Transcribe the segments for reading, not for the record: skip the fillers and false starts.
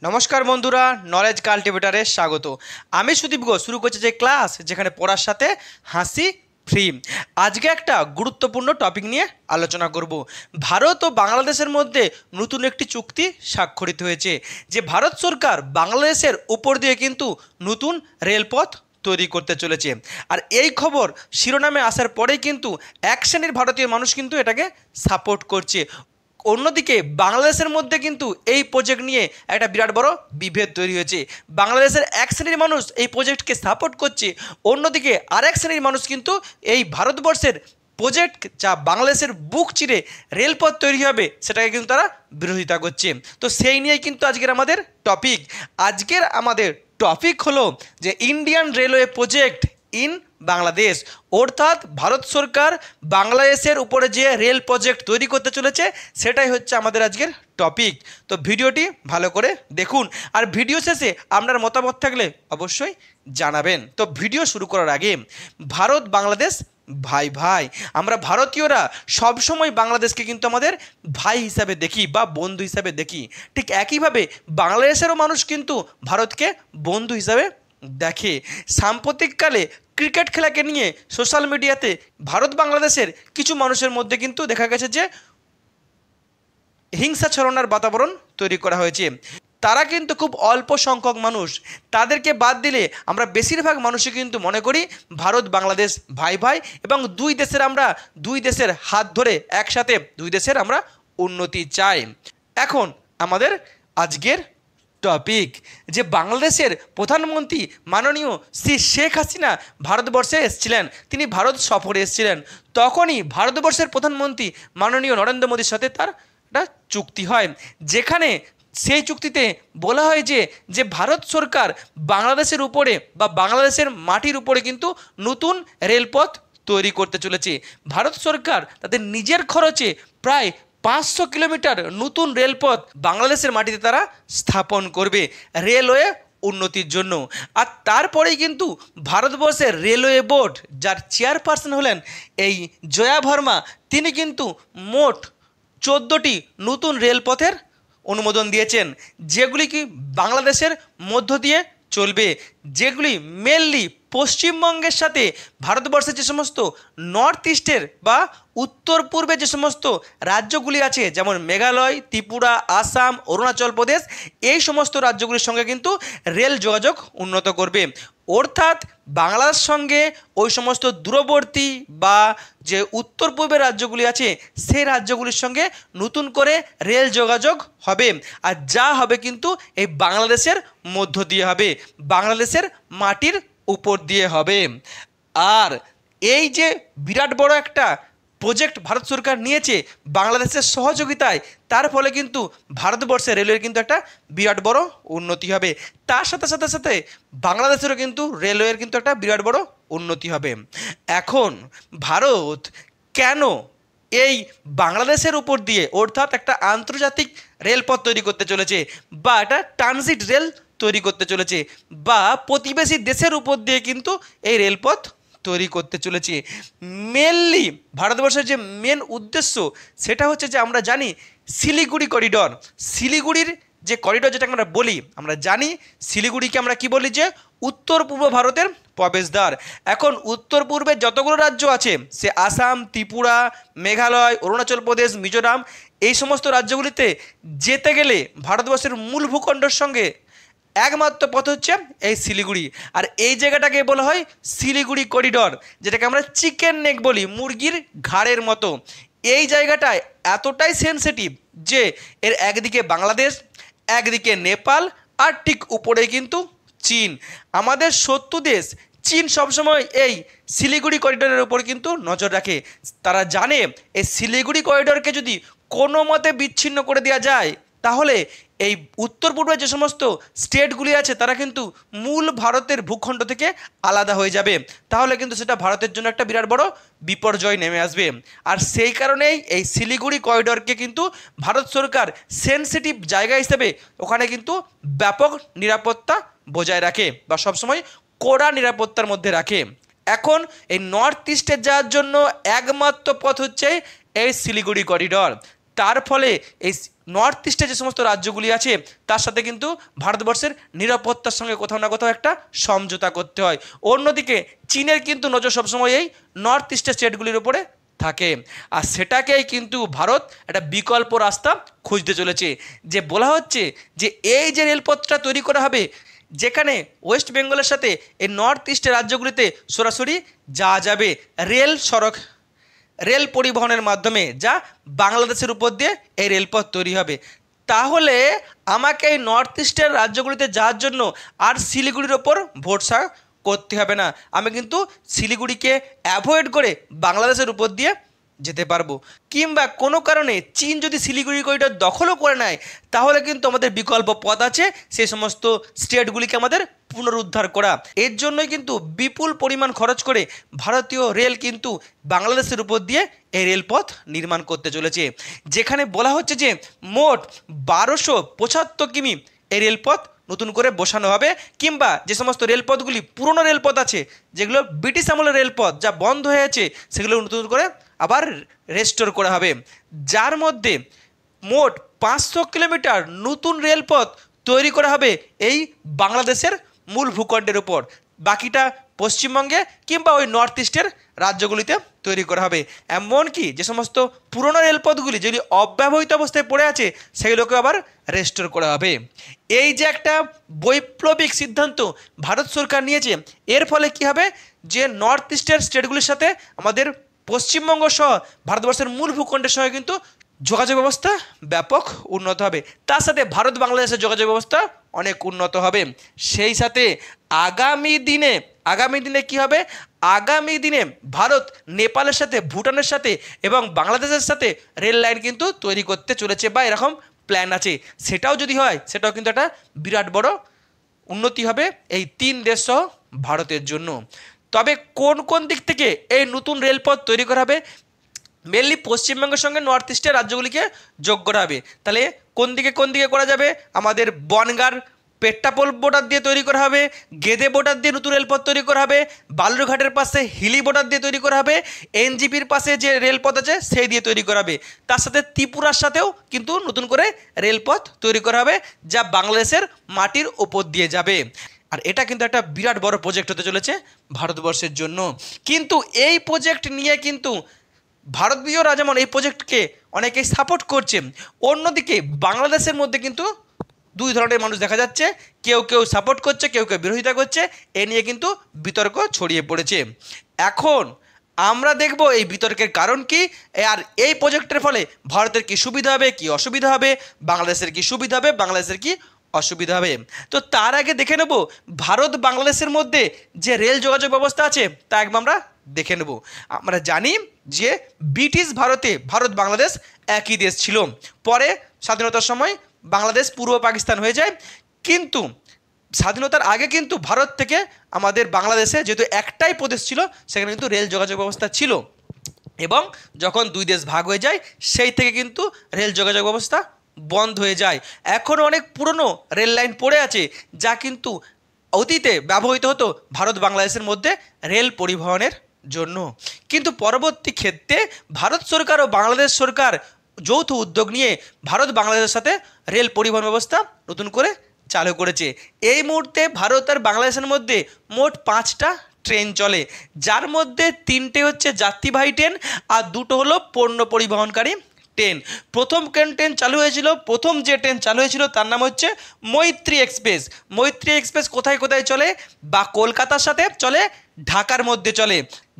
নমস্কার বন্ধুরা, নলেজ কাল্টিভেটারে স্বাগত। আমি সুদীপ ঘোষ শুরু করছি যে ক্লাস যেখানে পড়ার সাথে হাসি ফ্রি। আজকে একটা গুরুত্বপূর্ণ টপিক নিয়ে আলোচনা করব। ভারত ও বাংলাদেশের মধ্যে নতুন একটি চুক্তি স্বাক্ষরিত হয়েছে, যে ভারত সরকার বাংলাদেশের উপর দিয়ে কিন্তু নতুন রেলপথ তৈরি করতে চলেছে। আর এই খবর শিরোনামে আসার পরেই কিন্তু এক শ্রেণীর ভারতীয় মানুষ কিন্তু এটাকে সাপোর্ট করছে। অন্যদিকে বাংলাদেশের মধ্যে কিন্তু এই প্রজেক্ট নিয়ে একটা বিরাট বড় বিভেদ তৈরি হয়েছে। বাংলাদেশের এক শ্রেণীর মানুষ এই প্রজেক্টকে সাপোর্ট করছে, অন্যদিকে আরেক শ্রেণীর মানুষ কিন্তু এই ভারতবর্ষের প্রজেক্ট যা বাংলাদেশের বুক চিরে রেলপথ তৈরি হবে সেটাকে কিন্তু তারা বিরোধিতা করছে। তো সেই নিয়ে কিন্তু আজকের আমাদের টপিক হলো যে Indian railway project in Bangladesh, অর্থাৎ ভারত সরকার বাংলাদেশের উপরে যে রেল প্রজেক্ট তৈরি করতে চলেছে সেটাই হচ্ছে আমাদের আজকের টপিক। তো ভিডিওটি ভালো করে দেখুন, আর ভিডিও শেষে আপনার মতামত থাকলে অবশ্যই জানাবেন। তো ভিডিও শুরু করার আগে, ভারত বাংলাদেশ ভাই ভাই, আমরা ভারতীয়রা সবসময় বাংলাদেশকে কিন্তু আমাদের ভাই হিসাবে দেখি বা বন্ধু হিসাবে দেখি। ঠিক একইভাবে বাংলাদেশেরও মানুষ কিন্তু ভারতকে বন্ধু হিসাবে দেখে। সাম্প্রতিককালে ক্রিকেট খেলাকে নিয়ে সোশ্যাল মিডিয়াতে ভারত বাংলাদেশের কিছু মানুষের মধ্যে কিন্তু দেখা গেছে যে হিংসা ছড়ানোর বাতাবরণ তৈরি করা হয়েছে। তারা কিন্তু খুব অল্প সংখ্যক মানুষ, তাদেরকে বাদ দিলে আমরা বেশিরভাগ মানুষই কিন্তু মনে করি ভারত বাংলাদেশ ভাই ভাই, এবং দুই দেশের হাত ধরে একসাথে দুই দেশের আমরা উন্নতি চাই। এখন আমাদের আজকের টপিক, যে বাংলাদেশের প্রধানমন্ত্রী মাননীয় শ্রী শেখ হাসিনা ভারতবর্ষে এসেছিলেন, তিনি ভারত সফরে এসেছিলেন। তখনই ভারতবর্ষের প্রধানমন্ত্রী মাননীয় নরেন্দ্র মোদীর সাথে তার একটা চুক্তি হয়, যেখানে সেই চুক্তিতে বলা হয় যে ভারত সরকার বাংলাদেশের উপরে বা বাংলাদেশের মাটির উপরে কিন্তু নতুন রেলপথ তৈরি করতে চলেছে। ভারত সরকার তাদের নিজের খরচে প্রায় 500 কিলোমিটার নতুন রেলপথ বাংলাদেশের মাটিতে তারা স্থাপন করবে রেলওয়ে উন্নতির জন্য। আর তারপরেই কিন্তু ভারতবর্ষের রেলওয়ে বোর্ড, যার চেয়ারপারসন হলেন এই জয়া ভার্মা, তিনি কিন্তু মোট 14টি নতুন রেলপথের অনুমোদন দিয়েছেন, যেগুলি কি বাংলাদেশের মধ্য দিয়ে চলবে, যেগুলি মেনলি পশ্চিমবঙ্গের সাথে ভারতবর্ষের যে সমস্ত নর্থ ইস্টের বা উত্তর পূর্বে যে সমস্ত রাজ্যগুলি আছে, যেমন মেঘালয়, ত্রিপুরা, আসাম, অরুণাচল প্রদেশ, এই সমস্ত রাজ্যগুলির সঙ্গে কিন্তু রেল যোগাযোগ উন্নত করবে। অর্থাৎ বাংলার সঙ্গে ওই সমস্ত দূরবর্তী বা যে উত্তর পূর্বের রাজ্যগুলি আছে সেই রাজ্যগুলির সঙ্গে নতুন করে রেল যোগাযোগ হবে, আর যা হবে কিন্তু এই বাংলাদেশের মধ্য দিয়ে হবে, বাংলাদেশের মাটির উপর দিয়ে হবে। আর এই যে বিরাট বড় একটা প্রজেক্ট ভারত সরকার নিয়েছে বাংলাদেশের সহযোগিতায়, তার ফলে কিন্তু ভারতবর্ষের রেলওয়ের কিন্তু একটা বিরাট বড় উন্নতি হবে। তার সাথে সাথে সাথে বাংলাদেশেরও কিন্তু রেলওয়ের কিন্তু একটা বিরাট বড় উন্নতি হবে। এখন ভারত কেন এই বাংলাদেশের উপর দিয়ে, অর্থাৎ একটা আন্তর্জাতিক রেলপথ তৈরি করতে চলেছে বা একটা ট্রানজিট রেল তৈরি করতে চলেছে, বা প্রতিবেশী দেশের উপর দিয়ে কিন্তু এই রেলপথ তৈরি করতে চলেছে, মেনলি ভারতবর্ষের যে মেন উদ্দেশ্য সেটা হচ্ছে যে আমরা জানি শিলিগুড়ি করিডর। শিলিগুড়ির যে করিডর যেটা আমরা বলি, আমরা জানি শিলিগুড়িকে আমরা কি বলি, যে উত্তর পূর্ব ভারতের প্রবেশদ্বার। এখন উত্তর পূর্বে যতগুলো রাজ্য আছে, সে আসাম, ত্রিপুরা, মেঘালয়, অরুণাচল প্রদেশ, মিজোরাম, এই সমস্ত রাজ্যগুলিতে যেতে গেলে ভারতবর্ষের মূল ভূখণ্ডের সঙ্গে একমাত্র পথ হচ্ছে এই শিলিগুড়ি। আর এই জায়গাটাকে বলা হয় শিলিগুড়ি করিডর, যেটাকে আমরা চিকেন নেক বলি, মুরগির ঘাড়ের মতো। এই জায়গাটায় এতটাই সেনসিটিভ যে এর একদিকে বাংলাদেশ, একদিকে নেপাল, আর ঠিক উপরে কিন্তু চীন। আমাদের শত্রু দেশ চীন সবসময় এই শিলিগুড়ি করিডোরের উপর কিন্তু নজর রাখে। তারা জানে এই শিলিগুড়ি করিডোরকে যদি কোনো মতে বিচ্ছিন্ন করে দেওয়া যায়, তাহলে এই উত্তর পূর্বে যে সমস্ত স্টেটগুলি আছে তারা কিন্তু মূল ভারতের ভূখণ্ড থেকে আলাদা হয়ে যাবে, তাহলে কিন্তু সেটা ভারতের জন্য একটা বিরাট বড় বিপর্যয় নেমে আসবে। আর সেই কারণেই এই শিলিগুড়ি করিডরকে কিন্তু ভারত সরকার সেনসিটিভ জায়গা হিসেবে ওখানে কিন্তু ব্যাপক নিরাপত্তা বজায় রাখে বা সবসময় কড়া নিরাপত্তার মধ্যে রাখে। এখন এই নর্থ ইস্টে যাওয়ার জন্য একমাত্র পথ হচ্ছে এই শিলিগুড়ি করিডর। তার ফলে এই নর্থ ইস্টে যে সমস্ত রাজ্যগুলি আছে তার সাথে কিন্তু ভারতবর্ষের নিরাপত্তার সঙ্গে কোথাও না কোথাও একটা সমঝোতা করতে হয়। অন্যদিকে চীনের কিন্তু নজর সবসময় এই নর্থ ইস্টের স্টেটগুলির উপরে থাকে, আর সেটাকেই কিন্তু ভারত একটা বিকল্প রাস্তা খুঁজতে চলেছে। যে বলা হচ্ছে যে এই যে রেলপথটা তৈরি করা হবে, যেখানে ওয়েস্ট বেঙ্গলের সাথে এই নর্থ ইস্টের রাজ্যগুলিতে সরাসরি যাওয়া যাবে রেল পরিবহনের মাধ্যমে, যা বাংলাদেশের উপর দিয়ে এই রেলপথ তৈরি হবে। তাহলে আমাকে এই নর্থ ইস্টের রাজ্যগুলিতে যাওয়ার জন্য আর শিলিগুড়ির ওপর ভরসা করতে হবে না, আমি কিন্তু শিলিগুড়িকে অ্যাভয়েড করে বাংলাদেশের উপর দিয়ে যেতে পারবো। কিংবা কোনো কারণে চীন যদি শিলিগুড়ি করিডর দখলও করে নেয়, তাহলে কিন্তু আমাদের বিকল্প পথ আছে সেই সমস্ত স্টেটগুলিকে আমাদের পুনরুদ্ধার করা। এর জন্যই কিন্তু বিপুল পরিমাণ খরচ করে ভারতীয় রেল কিন্তু বাংলাদেশের উপর দিয়ে এই রেলপথ নির্মাণ করতে চলেছে, যেখানে বলা হচ্ছে যে মোট 1275 কিমি এই রেলপথ নতুন করে বসানো হবে। কিংবা যে সমস্ত রেলপথগুলি পুরনো রেলপথ আছে, যেগুলো ব্রিটিশ আমলের রেলপথ যা বন্ধ হয়েছে, সেগুলো নতুন করে আবার রেস্টোর করা হবে, যার মধ্যে মোট 500 কিলোমিটার নতুন রেলপথ তৈরি করা হবে এই বাংলাদেশের মূল ভূখণ্ডের উপর। বাকিটা পশ্চিমবঙ্গে কিংবা ওই নর্থ ইস্টের রাজ্যগুলিতে তৈরি করা হবে। এমনকি যে সমস্ত পুরনো রেলপথগুলি যেগুলি অব্যবহৃত অবস্থায় পড়ে আছে, সেগুলোকে আবার রেস্টোর করা হবে। এই যে একটা বৈপ্লবিক সিদ্ধান্ত ভারত সরকার নিয়েছে, এর ফলে কি হবে যে নর্থ ইস্টের স্টেটগুলির সাথে আমাদের পশ্চিমবঙ্গ সহ ভারতবর্ষের মূল ভূখণ্ডের সঙ্গে কিন্তু যোগাযোগ ব্যবস্থা ব্যাপক উন্নত হবে। তার সাথে ভারত বাংলাদেশের যোগাযোগ ব্যবস্থা অনেক উন্নত হবে। সেই সাথে আগামী দিনে কি হবে, আগামী দিনে ভারত নেপালের সাথে, ভুটানের সাথে এবং বাংলাদেশের সাথে রেল লাইন কিন্তু তৈরি করতে চলেছে, বা এরকম প্ল্যান আছে। সেটাও যদি হয়, সেটাও কিন্তু একটা বিরাট বড় উন্নতি হবে এই 3 দেশ সহ ভারতের জন্য। তবে কোন কোন দিক থেকে এই নতুন রেলপথ তৈরি করা হবে, মেনলি পশ্চিমবঙ্গের সঙ্গে নর্থ ইস্টের রাজ্যগুলিকে যোগ করা হবে। তাহলে কোন দিকে করা যাবে, আমাদের বনগাঁর পেট্টাপোল বর্ডার দিয়ে তৈরি করা হবে, গেদে বর্ডার দিয়ে নতুন রেলপথ তৈরি করা হবে, বালুরঘাটের পাশে হিলি বর্ডার দিয়ে তৈরি করা হবে, এনজিপির পাশে যে রেলপথ আছে সেই দিয়ে তৈরি করা হবে। তার সাথে ত্রিপুরার সাথেও কিন্তু নতুন করে রেলপথ তৈরি করা হবে, যা বাংলাদেশের মাটির ওপর দিয়ে যাবে। আর এটা কিন্তু একটা বিরাট বড় প্রজেক্ট হতে চলেছে ভারতবর্ষের জন্য। কিন্তু এই প্রজেক্ট নিয়ে কিন্তু ভারতীয়রা যেমন এই প্রজেক্টকে অনেকেই সাপোর্ট করছে, অন্যদিকে বাংলাদেশের মধ্যে কিন্তু 2 ধরনের মানুষ দেখা যাচ্ছে, কেউ সাপোর্ট করছে, কেউ বিরোধিতা করছে। এ নিয়ে কিন্তু বিতর্ক ছড়িয়ে পড়েছে। এখন আমরা দেখব এই বিতর্কের কারণ কি, আর এই প্রজেক্টের ফলে ভারতের কি সুবিধা হবে, কি অসুবিধা হবে, বাংলাদেশের কি সুবিধা হবে, বাংলাদেশের কি অসুবিধা হবে। তো তার আগে দেখে নেব ভারত বাংলাদেশের মধ্যে যে রেল যোগাযোগ ব্যবস্থা আছে তা একবার আমরা দেখে নেব। আমরা জানি যে ব্রিটিশ ভারত বাংলাদেশ একই দেশ ছিল। পরে স্বাধীনতার সময় বাংলাদেশ পূর্ব পাকিস্তান হয়ে যায়। কিন্তু স্বাধীনতার আগে কিন্তু ভারত থেকে আমাদের বাংলাদেশে যেহেতু একটাই প্রদেশ ছিল, সেখানে কিন্তু রেল যোগাযোগ ব্যবস্থা ছিল। এবং যখন 2 দেশ ভাগ হয়ে যায়, সেই থেকে কিন্তু রেল যোগাযোগ ব্যবস্থা বন্ধ হয়ে যায়। এখনও অনেক পুরনো রেল লাইন পড়ে আছে, যা কিন্তু অতীতে ব্যবহৃত হতো ভারত বাংলাদেশের মধ্যে রেল পরিবহনের জন্য। কিন্তু পরবর্তী ক্ষেত্রে ভারত সরকার ও বাংলাদেশ সরকার যৌথ উদ্যোগ নিয়ে ভারত বাংলাদেশের সাথে রেল পরিবহন ব্যবস্থা নতুন করে চালু করেছে। এই মুহূর্তে ভারত আর বাংলাদেশের মধ্যে মোট 5টা ট্রেন চলে, যার মধ্যে 3টে হচ্ছে যাত্রীবাহী ট্রেন আর 2টো হলো পণ্য পরিবহনকারী ট্রেন। প্রথম যে ট্রেন চালু হয়েছিল তার নাম হচ্ছে মৈত্রী এক্সপ্রেস। মৈত্রী এক্সপ্রেস কোথায় চলে, বা কলকাতার সাথে চলে, ঢাকার মধ্যে চলে,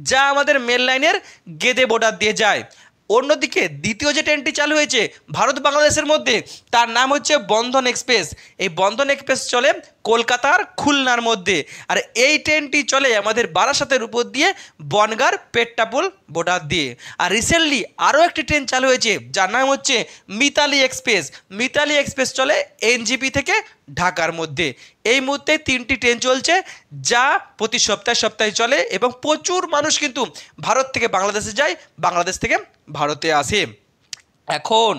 যা আমাদের মেল লাইনের গেদে বর্ডার দিয়ে যায়। অন্যদিকে দ্বিতীয় যে ট্রেনটি চালু হয়েছে ভারত বাংলাদেশের মধ্যে, তার নাম হচ্ছে বন্ধন এক্সপ্রেস। এই বন্ধন এক্সপ্রেস চলে কলকাতার খুলনার মধ্যে, আর এই ট্রেনটি চলে আমাদের বারাসাতের উপর দিয়ে বনগাঁর পেট্টাপোল বর্ডার দিয়ে। আর রিসেন্টলি আরও একটি ট্রেন চালু হয়েছে, যার নাম হচ্ছে মিতালি এক্সপ্রেস। মিতালি এক্সপ্রেস চলে এনজিপি থেকে ঢাকার মধ্যে। এই মুহূর্তে 3টি ট্রেন চলছে, যা প্রতি সপ্তাহে চলে, এবং প্রচুর মানুষ কিন্তু ভারত থেকে বাংলাদেশে যায়, বাংলাদেশ থেকে ভারতে আসে। এখন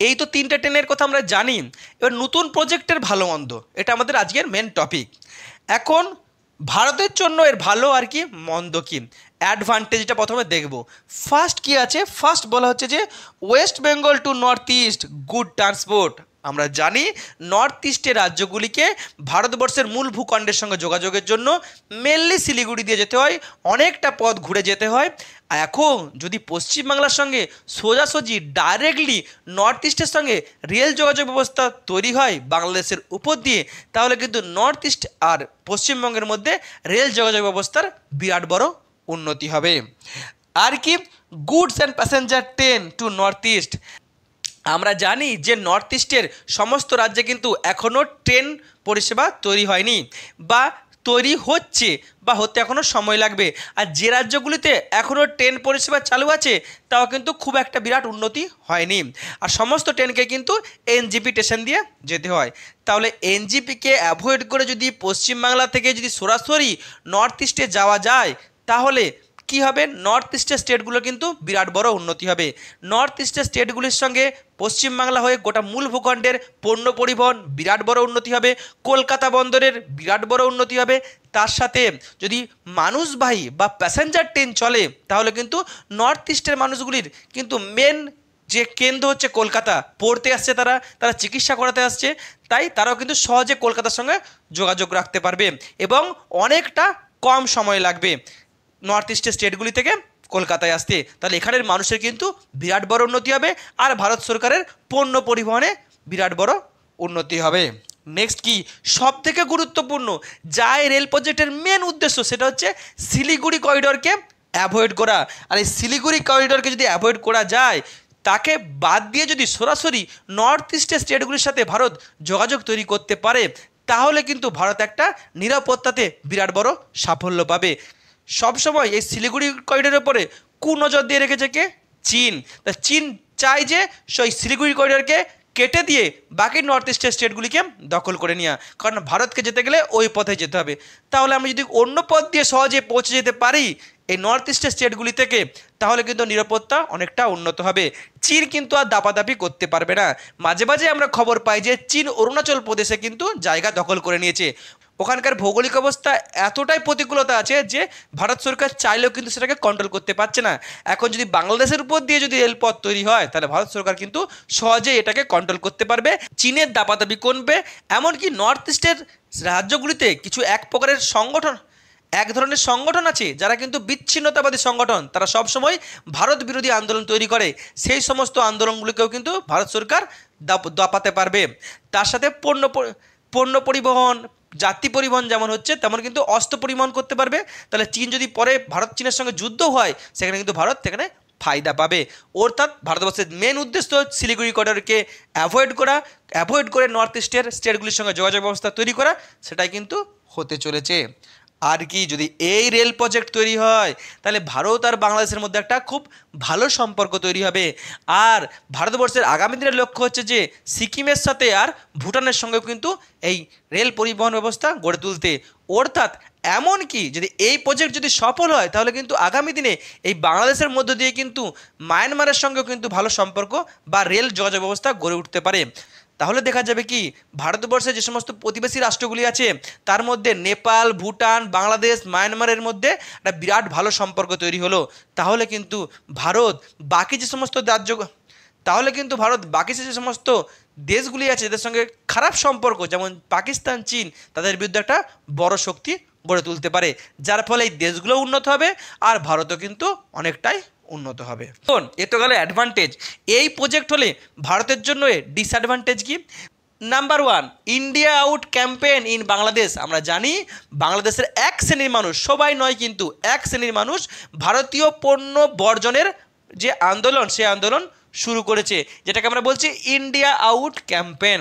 এই তো 3টে ট্রেনের কথা আমরা জানি। এবার নতুন প্রজেক্টের ভালো মন্দ, এটা আমাদের আজকের মেন টপিক। এখন ভারতের জন্য এর ভালো আর কি মন্দ কি, অ্যাডভান্টেজটা প্রথমে দেখব। ফার্স্ট কি আছে, ফার্স্ট বলা হচ্ছে যে West Bengal to North East good transport. আমরা জানি নর্থ ইস্টের রাজ্যগুলিকে ভারতবর্ষের মূল ভূখণ্ডের সঙ্গে যোগাযোগের জন্য মেনলি শিলিগুড়ি দিয়ে যেতে হয়, অনেকটা পথ ঘুরে যেতে হয়। এখন যদি পশ্চিমবাংলার সঙ্গে সোজাসুজি ডাইরেক্টলি নর্থ ইস্টের সঙ্গে রেল যোগাযোগ ব্যবস্থা তৈরি হয় বাংলাদেশের উপর দিয়ে, তাহলে কিন্তু নর্থ ইস্ট আর পশ্চিমবঙ্গের মধ্যে রেল যোগাযোগ ব্যবস্থার বিরাট বড় উন্নতি হবে। আর কি, goods and passenger train to North East. আমরা জানি যে নর্থ ইস্টের সমস্ত রাজ্যে কিন্তু এখনও ট্রেন পরিষেবা তৈরি হয়নি বা তৈরি হচ্ছে বা হতে এখনও সময় লাগবে। আর যে রাজ্যগুলিতে এখনও ট্রেন পরিষেবা চালু আছে তাও কিন্তু খুব একটা বিরাট উন্নতি হয়নি। আর সমস্ত ট্রেনকে কিন্তু এনজিপি স্টেশন দিয়ে যেতে হয়। তাহলে এনজিপিকে অ্যাভয়েড করে যদি পশ্চিমবাংলা থেকে যদি সরাসরি নর্থ ইস্টে যাওয়া যায়, তাহলে কি হবে, নর্থ ইস্টের স্টেটগুলো কিন্তু বিরাট বড় উন্নতি হবে। নর্থ ইস্টের স্টেটগুলির সঙ্গে পশ্চিমবাংলা হয়ে গোটা মূল ভূখণ্ডের পণ্য পরিবহন বিরাট বড় উন্নতি হবে, কলকাতা বন্দরের বিরাট বড় উন্নতি হবে। তার সাথে যদি মানুষবাহী বা প্যাসেঞ্জার ট্রেন চলে, তাহলে কিন্তু নর্থ ইস্টের মানুষগুলির কিন্তু মেন যে কেন্দ্র হচ্ছে কলকাতা, পড়তে আসছে তারা চিকিৎসা করাতে আসছে, তাই তারাও কিন্তু সহজে কলকাতার সঙ্গে যোগাযোগ রাখতে পারবে এবং অনেকটা কম সময় লাগবে নর্থ ইস্টের স্টেটগুলি থেকে কলকাতায় আসতে। তাহলে এখানের মানুষের কিন্তু বিরাট বড় উন্নতি হবে আর ভারত সরকারের পণ্য পরিবহনে বিরাট বড় উন্নতি হবে। নেক্সট কি, সব থেকে গুরুত্বপূর্ণ যা এই রেল প্রজেক্টের মেন উদ্দেশ্য, সেটা হচ্ছে শিলিগুড়ি করিডোরকে অ্যাভয়েড করা। আর এই শিলিগুড়ি করিডোরকে যদি অ্যাভয়েড করা যায়, তাকে বাদ দিয়ে যদি সরাসরি নর্থ ইস্টের স্টেটগুলির সাথে ভারত যোগাযোগ তৈরি করতে পারে, তাহলে কিন্তু ভারত একটা নিরাপত্তাতে বিরাট বড় সাফল্য পাবে। সবসময় এই শিলিগুড়ি করিডোরের উপরে কুনজর দিয়ে রেখেছে কে, চীন। তা চীন চায় যে সেই শিলিগুড়ি করিডোরকে কেটে দিয়ে বাকি নর্থ ইস্টের স্টেটগুলিকে দখল করে নেওয়া, কারণ ভারতকে যেতে গেলে ওই পথে যেতে হবে। তাহলে আমি যদি অন্য পথ দিয়ে সহজে পৌঁছে যেতে পারি এই নর্থ ইস্টের স্টেটগুলি থেকে, তাহলে কিন্তু নিরাপত্তা অনেকটা উন্নত হবে। চীন কিন্তু আর দাপাদাপি করতে পারবে না। মাঝে মাঝে আমরা খবর পাই যে চীন অরুণাচল প্রদেশে কিন্তু জায়গা দখল করে নিয়েছে। ওখানকার ভৌগোলিক অবস্থা এতটাই প্রতিকূলতা আছে যে ভারত সরকার চাইলেও কিন্তু সেটাকে কন্ট্রোল করতে পারছে না। এখন যদি বাংলাদেশের উপর দিয়ে যদি রেলপথ তৈরি হয়, তাহলে ভারত সরকার কিন্তু সহজে এটাকে কন্ট্রোল করতে পারবে, চীনের দাপাদাপি কমবে। এমনকি নর্থ ইস্টের রাজ্যগুলিতে কিছু এক ধরনের সংগঠন আছে যারা কিন্তু বিচ্ছিন্নতাবাদী সংগঠন, তারা সবসময় ভারত বিরোধী আন্দোলন তৈরি করে। সেই সমস্ত আন্দোলনগুলিকেও কিন্তু ভারত সরকার দাপাতে পারবে। তার সাথে পণ্য পরিবহন, যাত্রী পরিবহন যেমন হচ্ছে, তেমন কিন্তু অস্ত্র পরিবহন করতে পারবে। তাহলে চীন যদি পরে ভারত চীনের সঙ্গে যুদ্ধ হয়, সেখানে কিন্তু ভারত সেখানে ফায়দা পাবে। অর্থাৎ ভারতবর্ষের মেন উদ্দেশ্য শিলিগুড়ি করিডোরকে অ্যাভয়েড করে নর্থ ইস্টের স্টেটগুলির সঙ্গে যোগাযোগ ব্যবস্থা তৈরি করা, সেটাই কিন্তু হতে চলেছে। আর কি, যদি এই রেল প্রজেক্ট তৈরি হয়, তাহলে ভারত আর বাংলাদেশের মধ্যে একটা খুব ভালো সম্পর্ক তৈরি হবে। আর ভারতবর্ষের আগামী দিনের লক্ষ্য হচ্ছে যে সিকিমের সাথে আর ভুটানের সঙ্গেও কিন্তু এই রেল পরিবহন ব্যবস্থা গড়ে তুলতে। অর্থাৎ এমনকি যদি এই প্রজেক্ট যদি সফল হয়, তাহলে কিন্তু আগামী দিনে এই বাংলাদেশের মধ্য দিয়ে কিন্তু মায়ানমারের সঙ্গেও কিন্তু ভালো সম্পর্ক বা রেল যোগাযোগ ব্যবস্থা গড়ে উঠতে পারে। তাহলে দেখা যাবে কি, ভারতবর্ষে যে সমস্ত প্রতিবেশী রাষ্ট্রগুলি আছে, তার মধ্যে নেপাল, ভুটান, বাংলাদেশ, মায়ানমারের মধ্যে একটা বিরাট ভালো সম্পর্ক তৈরি হলো। তাহলে কিন্তু ভারত বাকি যে সমস্ত দেশগুলি আছে এদের সঙ্গে খারাপ সম্পর্ক, যেমন পাকিস্তান, চীন, তাদের বিরুদ্ধে একটা বড় শক্তি গড়ে তুলতে পারে, যার ফলে এই দেশগুলো উন্নত হবে আর ভারতও কিন্তু অনেকটাই উন্নত হবে। এ তো গেল অ্যাডভান্টেজ। এই প্রজেক্ট হলে ভারতের জন্য ডিসঅ্যাডভান্টেজ কি? Number 1, India out campaign in Bangladesh. আমরা জানি বাংলাদেশের এক শ্রেণীর মানুষ, সবাই নয় কিন্তু এক শ্রেণীর মানুষ, ভারতীয় পণ্য বর্জনের যে আন্দোলন, সেই আন্দোলন শুরু করেছে, যেটাকে আমরা বলছি ইন্ডিয়া আউট ক্যাম্পেইন।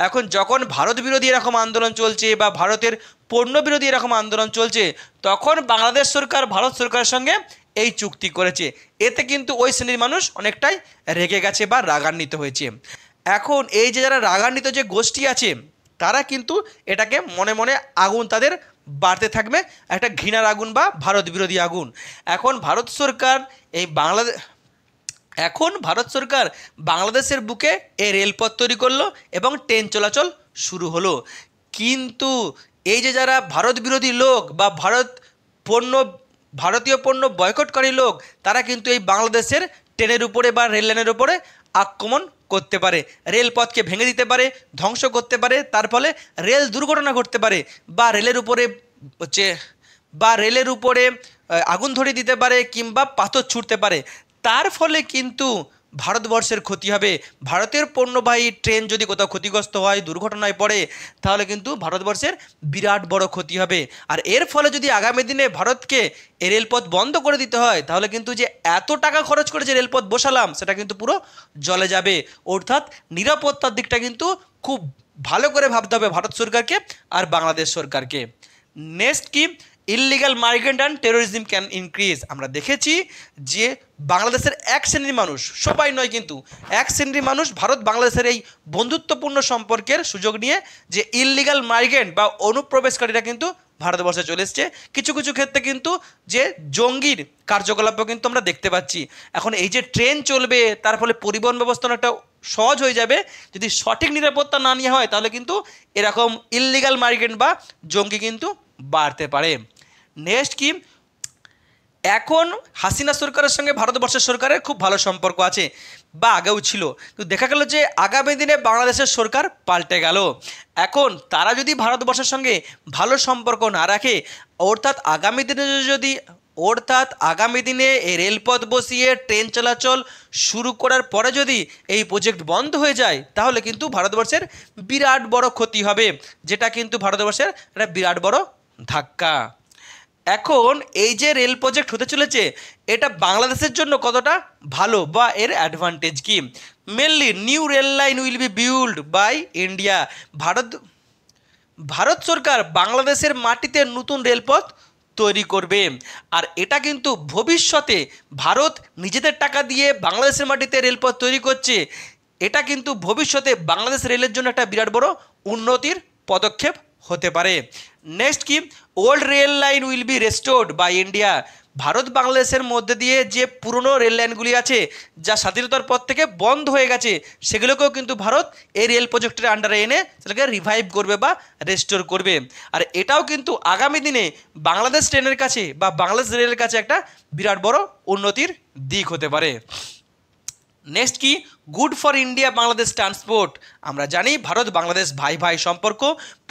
এখন যখন ভারত বিরোধী এরকম আন্দোলন চলছে বা ভারতের পণ্য বিরোধী এরকম আন্দোলন চলছে, তখন বাংলাদেশ সরকার ভারত সরকারের সঙ্গে এই চুক্তি করেছে। এতে কিন্তু ওই শ্রেণীর মানুষ অনেকটাই রেগে গেছে বা রাগান্বিত হয়েছে। এখন এই যে যারা রাগান্বিত যে গোষ্ঠী আছে, তারা কিন্তু এটাকে মনে মনে আগুন তাদের বাড়তে থাকবে, একটা ঘৃণার আগুন বা ভারত বিরোধী আগুন। এখন ভারত সরকার বাংলাদেশের বুকে এই রেলপথ তৈরি করলো এবং ট্রেন চলাচল শুরু হলো। কিন্তু এই যে যারা ভারত বিরোধী লোক বা ভারত পণ্য ভারতীয় পণ্য বয়কটকারী লোক তারা কিন্তু এই বাংলাদেশের ট্রেনের উপরে বা রেল লাইনের উপরে আক্রমণ করতে পারে, রেলপথকে ভেঙে দিতে পারে, ধ্বংস করতে পারে, তার ফলে রেল দুর্ঘটনা ঘটতে পারে, বা রেলের উপরে আগুন ধরিয়ে দিতে পারে, কিংবা পাথর ছুটতে পারে। তার ফলে কিন্তু ভারতবর্ষের ক্ষতি হবে। ভারতের পণ্যবাহী ট্রেন যদি কোথাও ক্ষতিগ্রস্ত হয়, দুর্ঘটনায় পড়ে, তাহলে কিন্তু ভারতবর্ষের বিরাট বড় ক্ষতি হবে। আর এর ফলে যদি আগামী দিনে ভারতকে এই রেলপথ বন্ধ করে দিতে হয়, তাহলে কিন্তু যে এত টাকা খরচ করে যে রেলপথ বসালাম সেটা কিন্তু পুরো জলে যাবে। অর্থাৎ নিরাপত্তার দিকটা কিন্তু খুব ভালো করে ভাবতে হবে ভারত সরকারকে আর বাংলাদেশ সরকারকে। নেক্সট কি, illegal migrant and terrorism can increase. আমরা দেখেছি যে বাংলাদেশের এক শ্রেণীর মানুষ, সবাই নয় কিন্তু এক শ্রেণীর মানুষ ভারত বাংলাদেশের এই বন্ধুত্বপূর্ণ সম্পর্কের সুযোগ নিয়ে যে ইললিগাল মাইগ্রেন্ট বা অনুপ্রবেশকারীরা কিন্তু ভারতবর্ষে চলে এসছে। কিছু কিছু ক্ষেত্রে কিন্তু যে জঙ্গির কার্যকলাপও কিন্তু আমরা দেখতে পাচ্ছি। এখন এই যে ট্রেন চলবে, তার ফলে পরিবহন ব্যবস্থা অনেকটা সহজ হয়ে যাবে। যদি সঠিক নিরাপত্তা না নেওয়া হয়, তাহলে কিন্তু এরকম ইললিগাল মাইগ্রেন্ট বা জঙ্গি কিন্তু বাড়তে পারে। নেক্সট কি, এখন হাসিনা সরকারের সঙ্গে ভারতবর্ষের সরকারের খুব ভালো সম্পর্ক আছে, বা আগেও ছিল। তো দেখা গেল যে আগামী দিনে বাংলাদেশের সরকার পাল্টে গেল। এখন তারা যদি ভারতবর্ষের সঙ্গে ভালো সম্পর্ক না রাখে, অর্থাৎ আগামী দিনে এই রেলপথ বসিয়ে ট্রেন চলাচল শুরু করার পরে যদি এই প্রজেক্ট বন্ধ হয়ে যায়, তাহলে কিন্তু ভারতবর্ষের বিরাট বড় ক্ষতি হবে, যেটা কিন্তু ভারতবর্ষের একটা বিরাট বড় ধাক্কা। এখন এই যে রেল প্রজেক্ট হতে চলেছে, এটা বাংলাদেশের জন্য কতটা ভালো বা এর অ্যাডভান্টেজ কি? Mainly new rail line will be build by India. Bharat সরকার বাংলাদেশের মাটিতে নতুন রেলপথ তৈরি করবে। আর এটা কিন্তু ভবিষ্যতে ভারত নিজেদের টাকা দিয়ে বাংলাদেশের মাটিতে রেলপথ তৈরি করছে। এটা কিন্তু ভবিষ্যতে বাংলাদেশ রেলের জন্য একটা বিরাট বড় উন্নতির পদক্ষেপ হতে পারে। নেক্সট কি, old rail line will be restored by India. ভারত বাংলাদেশের মধ্যে দিয়ে যে পুরনো রেল লাইনগুলি আছে, যা স্বাধীনতার পর থেকে বন্ধ হয়ে গেছে, সেগুলোকেও কিন্তু ভারত এই রেল প্রজেক্টের আন্ডারে এনে সেটাকে রিভাইভ করবে বা রেস্টোর করবে। আর এটাও কিন্তু আগামী দিনে বাংলাদেশ ট্রেনের কাছে বা বাংলাদেশ রেলের কাছে একটা বিরাট বড় উন্নতির দিক হতে পারে। নেক্সট কি, good for India Bangladesh transport. আমরা জানি ভারত বাংলাদেশ ভাই ভাই সম্পর্ক।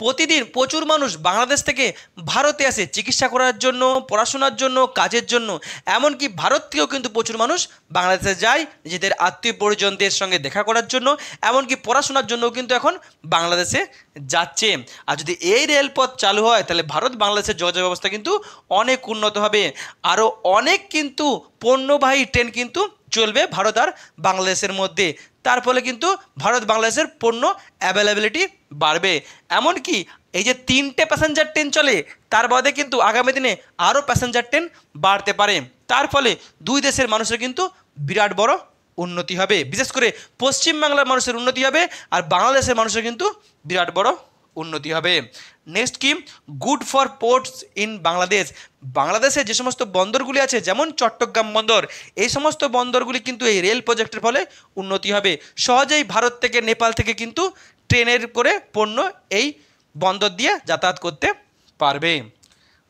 প্রতিদিন প্রচুর মানুষ বাংলাদেশ থেকে ভারতে আসে চিকিৎসা করার জন্য, পড়াশোনার জন্য, কাজের জন্য। এমনকি ভারত থেকেও কিন্তু প্রচুর মানুষ বাংলাদেশে যায় নিজেদের আত্মীয় পরিজনদের সঙ্গে দেখা করার জন্য, এমনকি পড়াশোনার জন্যও কিন্তু এখন বাংলাদেশে যাচ্ছে। আর যদি এই রেলপথ চালু হয়, তাহলে ভারত বাংলাদেশের যোগাযোগ ব্যবস্থা কিন্তু অনেক উন্নত হবে। আরও অনেক কিন্তু পণ্যবাহী ট্রেন কিন্তু চলবে ভারত আর বাংলাদেশের মধ্যে। তার ফলে কিন্তু ভারত বাংলাদেশের পণ্য অ্যাভেলেবিলিটি বাড়বে। এমনকি এই যে 3টে প্যাসেঞ্জার ট্রেন চলে, তার বাদে কিন্তু আগামী দিনে আরও প্যাসেঞ্জার ট্রেন বাড়তে পারে। তার ফলে দুই দেশের মানুষের কিন্তু বিরাট বড় উন্নতি হবে। বিশেষ করে পশ্চিমবাংলার মানুষের উন্নতি হবে, আর বাংলাদেশের মানুষের কিন্তু বিরাট বড় উন্নতি হবে। নেক্সট কি, good for ports in Bangladesh. বাংলাদেশে যে সমস্ত বন্দরগুলি আছে, যেমন চট্টগ্রাম বন্দর, এই সমস্ত বন্দরগুলি কিন্তু এই রেল প্রজেক্টের ফলে উন্নতি হবে। সহজেই ভারত থেকে, নেপাল থেকে কিন্তু ট্রেনের করে পণ্য এই বন্দর দিয়ে যাতায়াত করতে পারবে।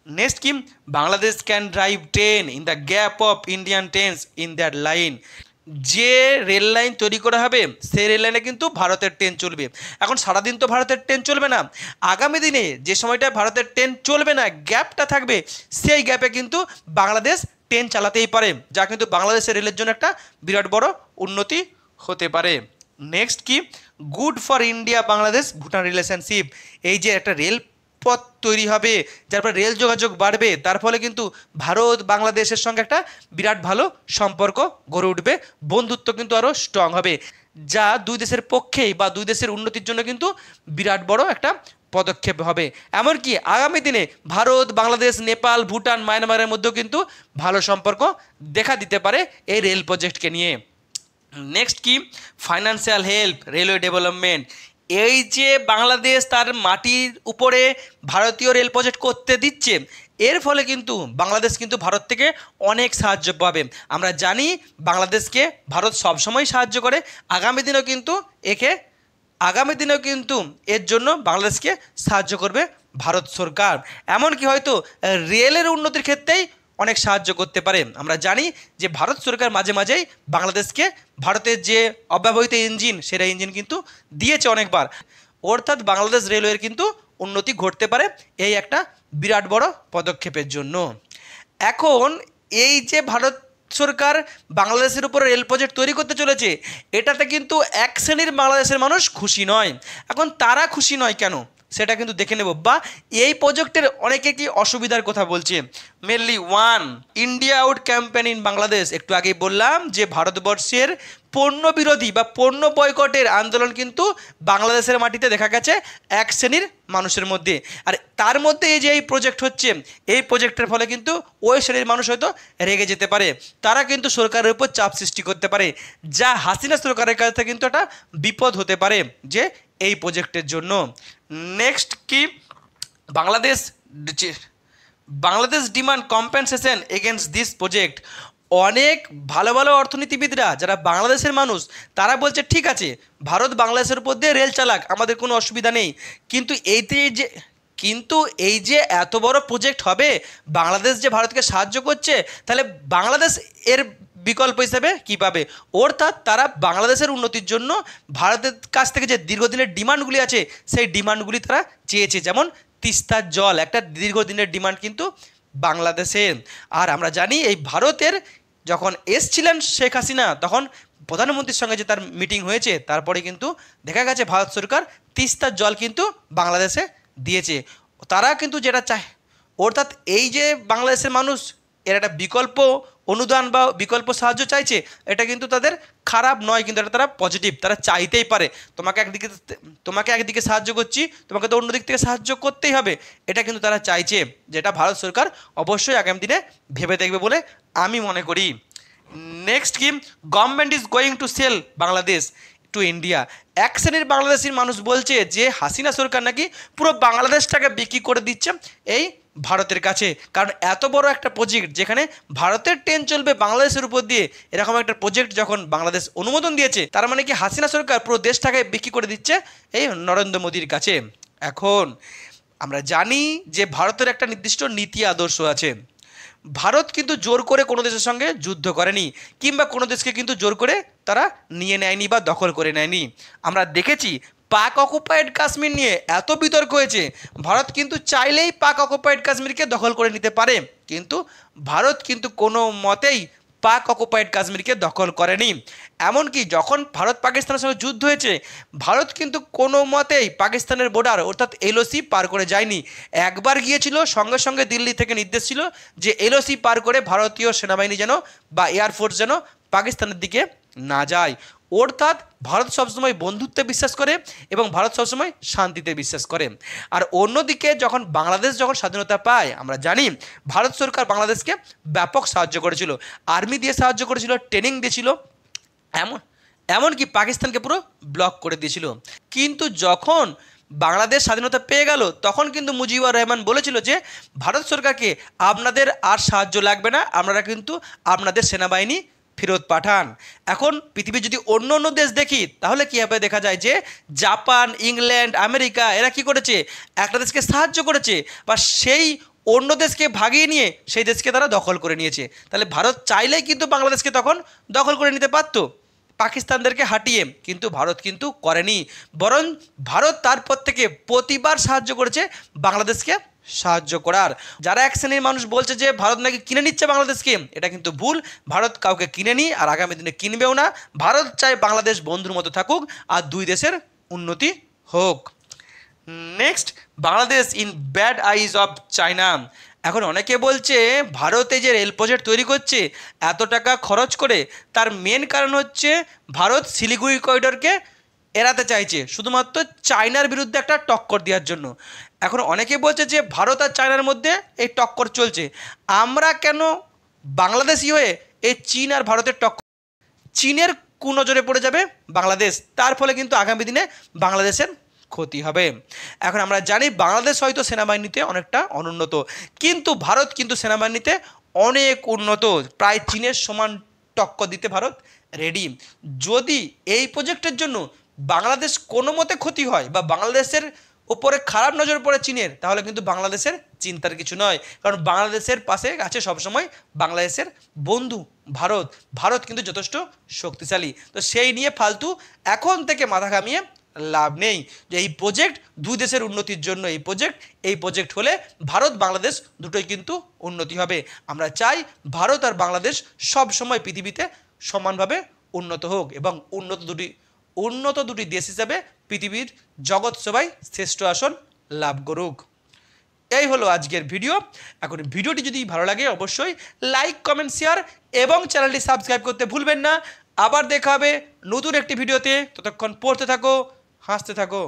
নেক্সট কি, Bangladesh can drive train in the gap of Indian trains in that line. যে রেল লাইন তৈরি করা হবে, সেই রেল লাইনে কিন্তু ভারতের ট্রেন চলবে। এখন সারাদিন তো ভারতের ট্রেন চলবে না, আগামী দিনে যে সময়টা ভারতের ট্রেন চলবে না, গ্যাপটা থাকবে, সেই গ্যাপে কিন্তু বাংলাদেশ ট্রেন চালাতেই পারে, যা কিন্তু বাংলাদেশের রেলের জন্য একটা বিরাট বড় উন্নতি হতে পারে। নেক্সট কি, good for India Bangladesh Bhutan relationship. এই যে একটা রেল পথ তৈরি হবে, যার ফলে রেল যোগাযোগ বাড়বে, তার ফলে কিন্তু ভারত বাংলাদেশের সঙ্গে একটা বিরাট ভালো সম্পর্ক গড়ে উঠবে, বন্ধুত্ব কিন্তু আরও স্ট্রং হবে, যা দুই দেশের পক্ষেই বা দুই দেশের উন্নতির জন্য কিন্তু বিরাট বড় একটা পদক্ষেপ হবে। এমনকি আগামী দিনে ভারত, বাংলাদেশ, নেপাল, ভুটান, মায়ানমারের মধ্যেও কিন্তু ভালো সম্পর্ক দেখা দিতে পারে এই রেল প্রজেক্টকে নিয়ে। নেক্সট কি, ফাইন্যান্সিয়াল হেল্প, রেলওয়ে ডেভেলপমেন্ট। এই যে বাংলাদেশ তার মাটির উপরে ভারতীয় রেল প্রজেক্ট করতে দিচ্ছে, এর ফলে কিন্তু বাংলাদেশ কিন্তু ভারত থেকে অনেক সাহায্য পাবে। আমরা জানি বাংলাদেশকে ভারত সবসময় সাহায্য করে, আগামী দিনেও কিন্তু এর জন্য বাংলাদেশকে সাহায্য করবে ভারত সরকার। এমনকি হয়তো রেলের উন্নতির ক্ষেত্রেই অনেক সাহায্য করতে পারে। আমরা জানি যে ভারত সরকার মাঝে মাঝেই বাংলাদেশকে ভারতের যে অব্যবহৃত ইঞ্জিন সেটা ইঞ্জিন কিন্তু দিয়েছে অনেকবার, অর্থাৎ বাংলাদেশ রেলওয়ের কিন্তু উন্নতি ঘটতে পারে এই একটা বিরাট বড় পদক্ষেপের জন্য। এখন এই যে ভারত সরকার বাংলাদেশের উপরে রেল প্রজেক্ট তৈরি করতে চলেছে, এটাতে কিন্তু এক শ্রেণীর বাংলাদেশের মানুষ খুশি নয়। এখন তারা খুশি নয় কেন সেটা কিন্তু দেখে নেব, বা এই প্রজেক্টের অনেকে কি অসুবিধার কথা বলছে। Mainly one, India out campaign in Bangladesh. একটু আগেই বললাম যে ভারতবর্ষের পণ্য বিরোধী বা পণ্য বয়কটের আন্দোলন কিন্তু বাংলাদেশের মাটিতে দেখা গেছে এক শ্রেণীর মানুষের মধ্যে। আর তার মধ্যে এই যে এই প্রজেক্ট হচ্ছে, এই প্রজেক্টের ফলে কিন্তু ওই শ্রেণীর মানুষ হয়তো রেগে যেতে পারে, তারা কিন্তু সরকারের উপর চাপ সৃষ্টি করতে পারে, যা হাসিনা সরকারের কাছে কিন্তু একটা বিপদ হতে পারে যে এই প্রজেক্টের জন্য। নেক্সট কি, Bangladesh demand compensation against this project. অনেক ভালো ভালো অর্থনীতিবিদরা যারা বাংলাদেশের মানুষ তারা বলছে ঠিক আছে ভারত বাংলাদেশের উপর দিয়ে রেল চালাক, আমাদের কোনো অসুবিধা নেই, কিন্তু এই যে এত বড় প্রজেক্ট হবে, বাংলাদেশ যে ভারতকে সাহায্য করছে, তাহলে বাংলাদেশ এর বিকল্প হিসাবে কী পাবে? অর্থাৎ তারা বাংলাদেশের উন্নতির জন্য ভারতের কাছ থেকে যে দীর্ঘদিনের ডিমান্ডগুলি আছে সেই ডিমান্ডগুলি তারা চেয়েছে, যেমন তিস্তার জল একটা দীর্ঘদিনের ডিমান্ড কিন্তু বাংলাদেশের। আর আমরা জানি এই ভারতের যখন এসছিলেন শেখ হাসিনা, তখন প্রধানমন্ত্রীর সঙ্গে যে তার মিটিং হয়েছে, তারপরে কিন্তু দেখা গেছে ভারত সরকার তিস্তার জল কিন্তু বাংলাদেশে দিয়েছে। তারা কিন্তু যেটা চায়, অর্থাৎ এই যে বাংলাদেশের মানুষ এর একটা বিকল্প অনুদান বা বিকল্প সাহায্য চাইছে, এটা কিন্তু তাদের খারাপ নয়, কিন্তু এটা তারা পজিটিভ, তারা চাইতেই পারে তোমাকে একদিকে সাহায্য করছি, তোমাকে তো অন্য দিক থেকে সাহায্য করতেই হবে, এটা কিন্তু তারা চাইছে, যেটা ভারত সরকার অবশ্যই আগামী দিনে ভেবে দেখবে বলে আমি মনে করি। নেক্সট কি, government is going to sell Bangladesh to India. এক শ্রেণীর বাংলাদেশের মানুষ বলছে যে হাসিনা সরকার নাকি পুরো বাংলাদেশটাকে বিক্রি করে দিচ্ছে এই ভারতের কাছে, কারণ এত বড় একটা প্রজেক্ট যেখানে ভারতের ট্রেন চলবে বাংলাদেশের উপর দিয়ে, এরকম একটা প্রজেক্ট যখন বাংলাদেশ অনুমোদন দিয়েছে, তার মানে কি হাসিনা সরকার পুরো দেশটাকে বিক্রি করে দিচ্ছে এই নরেন্দ্র মোদীর কাছে। এখন আমরা জানি যে ভারতের একটা নির্দিষ্ট নীতি আদর্শ আছে। ভারত কিন্তু জোর করে কোনো দেশের সঙ্গে যুদ্ধ করেনি, কিংবা কোনো দেশকে কিন্তু জোর করে তারা নিয়ে নেয়নি বা দখল করে নেয়নি। আমরা দেখেছি পাক অকুপায়েড কাশ্মীর নিয়ে এত বিতর্ক হয়েছে, ভারত কিন্তু চাইলেই পাক অকুপায়েড কাশ্মীরকে দখল করে নিতে পারে, কিন্তু ভারত কিন্তু কোনো মতেই পাক অকুপায়েড কাশ্মীরকে দখল করেনি। এমনকি যখন ভারত পাকিস্তানের সঙ্গে যুদ্ধ হয়েছে, ভারত কিন্তু কোনো মতেই পাকিস্তানের বর্ডার অর্থাৎ এলওসি পার করে যায়নি। একবার গিয়েছিল, সঙ্গে সঙ্গে দিল্লি থেকে নির্দেশ ছিল যে এলওসি পার করে ভারতীয় সেনাবাহিনী যেন বা এয়ারফোর্স যেন পাকিস্তানের দিকে না যায়। অর্থাৎ ভারত সবসময় বন্ধুত্বে বিশ্বাস করে এবং ভারত সবসময় শান্তিতে বিশ্বাস করে। আর অন্যদিকে যখন বাংলাদেশ স্বাধীনতা পায়, আমরা জানি ভারত সরকার বাংলাদেশকে ব্যাপক সাহায্য করেছিল, আর্মি দিয়ে সাহায্য করেছিল, ট্রেনিং দিয়েছিল, এমনকি পাকিস্তানকে পুরো ব্লক করে দিয়েছিল। কিন্তু যখন বাংলাদেশ স্বাধীনতা পেয়ে গেল, তখন কিন্তু মুজিবুর রহমান বলেছিল যে ভারত সরকারকে আপনাদের আর সাহায্য লাগবে না, আপনারা কিন্তু আপনাদের সেনাবাহিনী ফেরত পাঠান। এখন পৃথিবীর যদি অন্য অন্য দেশ দেখি, তাহলে কী হবে? দেখা যায় যে জাপান, ইংল্যান্ড, আমেরিকা এরা কি করেছে, একটা দেশকে সাহায্য করেছে, বা সেই অন্য দেশকে ভাগিয়ে নিয়ে সেই দেশকে তারা দখল করে নিয়েছে। তাহলে ভারত চাইলেই কিন্তু বাংলাদেশকে তখন দখল করে নিতে পারত পাকিস্তানদেরকে হাঁটিয়ে, কিন্তু ভারত কিন্তু করেনি, বরং ভারত তারপর থেকে প্রতিবার সাহায্য করেছে বাংলাদেশকে সাহায্য করার। যারা এক শ্রেণীর মানুষ বলছে যে ভারত নাকি কিনে নিচ্ছে বাংলাদেশকে, এটা কিন্তু ভুল। ভারত কাউকে কিনেনি, আর আগামী দিনে কিনবেও না। ভারত চায় বাংলাদেশ বন্ধুর মতো থাকুক আর দুই দেশের উন্নতি হোক। Next, Bangladesh in bad eyes of China. এখন অনেকে বলছে ভারতে যে রেল প্রজেক্ট তৈরি করছে এত টাকা খরচ করে, তার মেন কারণ হচ্ছে ভারত শিলিগুড়ি করিডোরকে এড়াতে চাইছে, শুধুমাত্র চায়নার বিরুদ্ধে একটা টক্কর দেওয়ার জন্য। এখন অনেকে বলছে যে ভারত আর চায়নার মধ্যে এই টক্কর চলছে, আমরা কেন বাংলাদেশি হয়ে এই চীন আর ভারতের টক্কর, চীনের কুনজরে পড়ে যাবে বাংলাদেশ, তার ফলে কিন্তু আগামী দিনে বাংলাদেশের ক্ষতি হবে। এখন আমরা জানি বাংলাদেশ হয়তো সেনাবাহিনীতে অনেকটা অনুন্নত, কিন্তু ভারত কিন্তু সেনাবাহিনীতে অনেক উন্নত, প্রায় চীনের সমান টক্কর দিতে ভারত রেডি। যদি এই প্রজেক্টের জন্য বাংলাদেশ কোনো মতে ক্ষতি হয় বা বাংলাদেশের উপরে খারাপ নজর পড়ে চীনের, তাহলে কিন্তু বাংলাদেশের চিন্তার কিছু নয়, কারণ বাংলাদেশের পাশে আছে সবসময় বাংলাদেশের বন্ধু ভারত। ভারত কিন্তু যথেষ্ট শক্তিশালী, তো সেই নিয়ে ফালতু এখন থেকে মাথা ঘামিয়ে লাভ নেই। যে এই প্রজেক্ট দুই দেশের উন্নতির জন্য এই প্রজেক্ট হলে ভারত বাংলাদেশ দুটোই কিন্তু উন্নতি হবে। আমরা চাই ভারত আর বাংলাদেশ সব সময় পৃথিবীতে সমানভাবে উন্নত হোক এবং উন্নত দুটি দেশ হিসাবে পৃথিবীর জগৎ সভায় শ্রেষ্ঠ আসন লাভ করুক। এই হলো আজকের ভিডিও। এখন ভিডিওটি যদি ভালো লাগে অবশ্যই লাইক, কমেন্ট, শেয়ার এবং চ্যানেলটি সাবস্ক্রাইব করতে ভুলবেন না। আবার দেখা হবে নতুন একটি ভিডিওতে। ততক্ষণ পড়তে থাকো, হাসতে থাকো।